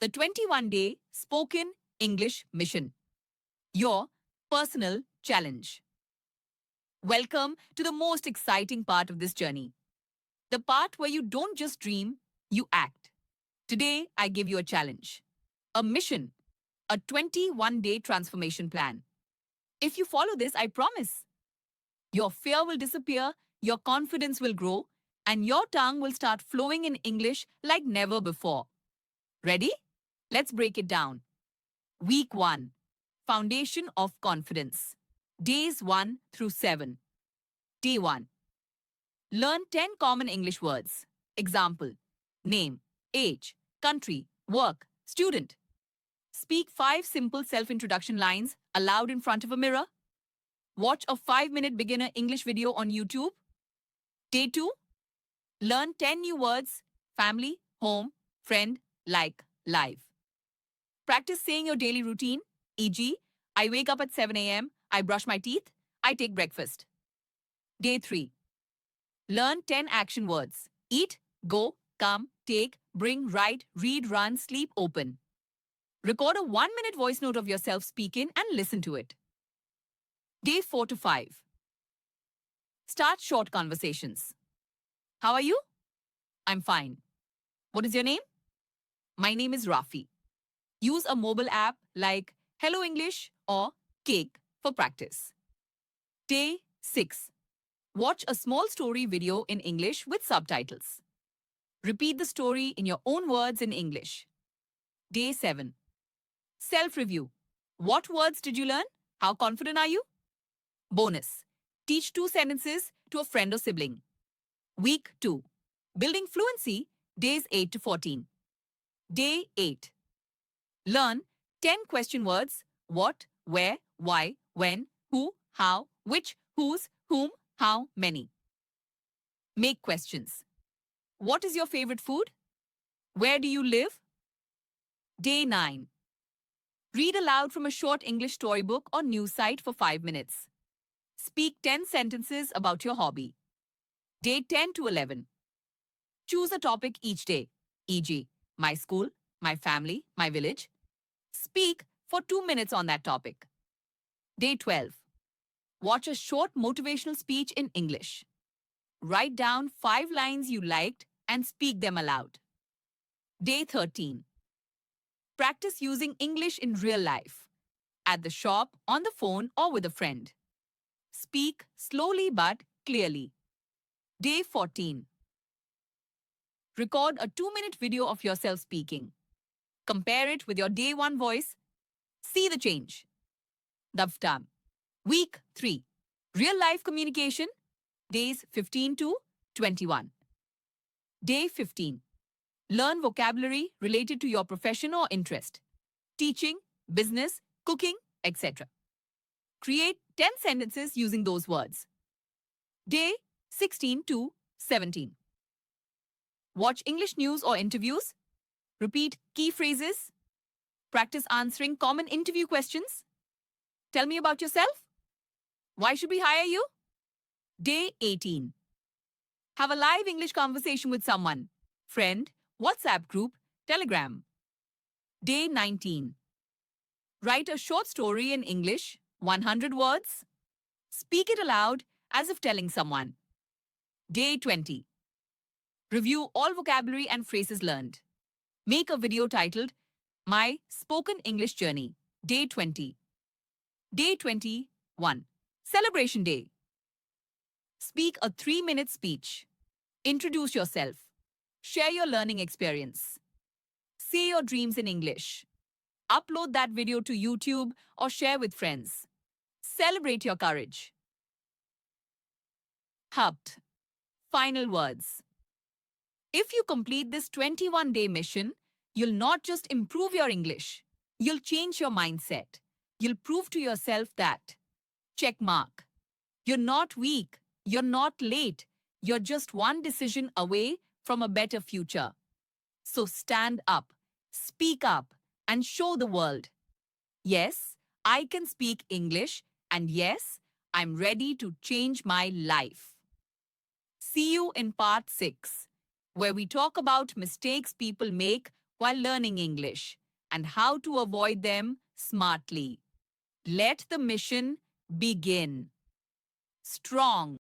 the 21-day Spoken English Mission, your personal challenge. Welcome to the most exciting part of this journey, the part where you don't just dream, you act. Today, I give you a challenge, a mission, a 21-day transformation plan. If you follow this, I promise, your fear will disappear, your confidence will grow, and your tongue will start flowing in English like never before. Ready? Let's break it down. Week 1. Foundation of Confidence. Days 1 through 7. Day 1. Learn 10 common English words. Example: name, age, country, work, student. Speak 5 simple self-introduction lines aloud in front of a mirror. Watch a 5-minute beginner English video on YouTube. Day 2. Learn 10 new words: family, home, friend, like, live. Practice saying your daily routine, e.g., I wake up at 7 a.m., I brush my teeth, I take breakfast. Day 3. Learn 10 action words: eat, go, come, take, bring, write, read, run, sleep, open. Record a 1-minute voice note of yourself speaking and listen to it. Day 4 to 5. Start short conversations. How are you? I'm fine. What is your name? My name is Rafi. Use a mobile app like Hello English or Cake for practice. Day 6. Watch a small story video in English with subtitles. Repeat the story in your own words in English. Day 7. Self-review. What words did you learn? How confident are you? Bonus. Teach 2 sentences to a friend or sibling. Week 2. Building fluency, days 8 to 14. Day 8. Learn 10 question words: what, where, why, when, who, how, which, whose, whom, how, many. Make questions. What is your favorite food? Where do you live? Day 9. Read aloud from a short English storybook or news site for 5 minutes. Speak 10 sentences about your hobby. Day 10 to 11. Choose a topic each day, e.g., my school, my family, my village. Speak for 2 minutes on that topic. Day 12. Watch a short motivational speech in English. Write down 5 lines you liked and speak them aloud. Day 13. Practice using English in real life, at the shop, on the phone, or with a friend. Speak slowly but clearly. Day 14. Record a 2-minute video of yourself speaking. Compare it with your day 1 voice. See the change. Daftam. Week 3. Real-life communication. Days 15 to 21. Day 15. Learn vocabulary related to your profession or interest. Teaching, business, cooking, etc. Create 10 sentences using those words. Day 16 to 17. Watch English news or interviews. Repeat key phrases. Practice answering common interview questions. Tell me about yourself. Why should we hire you? Day 18. Have a live English conversation with someone. Friend, WhatsApp group, Telegram. Day 19. Write a short story in English, 100 words. Speak it aloud as if telling someone. Day 20. Review all vocabulary and phrases learned. Make a video titled My Spoken English Journey. Day 20. Day 21. Celebration Day. Speak a 3-minute speech. Introduce yourself. Share your learning experience. Say your dreams in English. Upload that video to YouTube or share with friends. Celebrate your courage. Hupt. Final words. If you complete this 21-day mission, you'll not just improve your English, you'll change your mindset. You'll prove to yourself that, check mark, you're not weak, you're not late, you're just one decision away from a better future. So stand up, speak up, and show the world. Yes, I can speak English, and yes, I'm ready to change my life. See you in part 6, where we talk about mistakes people make while learning English and how to avoid them smartly. Let the mission begin. Strong.